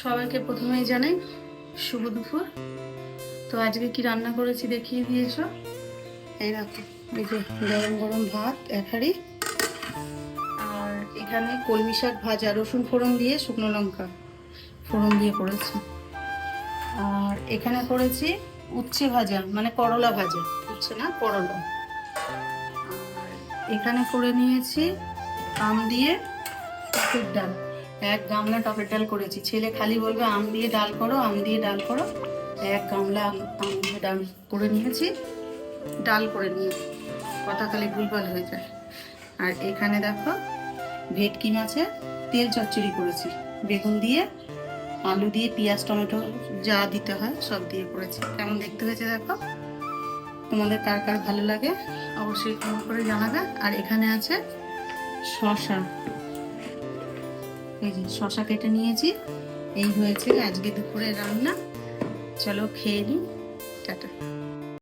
সবাইকে প্রথমেই জানাই শুভ দুপুর। তো আজকে কি রান্না করেছি দেখিয়ে দিয়েছ। এই দেখো, এই যে গরম গরম ভাত এক হাঁড়ি, আর এখানে কলমি শাক ভাজা, রসুন ফোড়ন দিয়ে, শুকনো লঙ্কা ফোড়ন দিয়ে করেছি। আর এখানে করেছি উচ্ছে ভাজা, মানে করলা ভাজা, উচ্ছে না করলা। আর এখানে করে নিয়েছি আম দিয়ে টকের ডাল, এক গামলা টকের ডাল করেছি। ছেলে খালি বলবে আম দিয়ে ডাল করো, আম দিয়ে ডাল করো। এক গামলা আম দিয়ে ডাল করে নিয়েছি, ডাল করে নিয়েছি, কথা খালি ভুলভাল হয়ে যায়। আর এখানে দেখো ভেটকি মাছের তেল চচ্চড়ি করেছি, বেগুন দিয়ে, আলু দিয়ে, পেঁয়াজ টমেটো যা দিতে হয় সব দিয়ে করেছি। কেমন দেখতে হয়েছে দেখো। তোমাদের কার কার ভালো লাগে অবশ্যই কমেন্ট করে জানাবে। আর এখানে আছে শসা, এই যে শসা কেটে নিয়েছি। এই হয়েছে আজকে দুপুরের রান্না। চলো খেয়ে নিই, টাটা।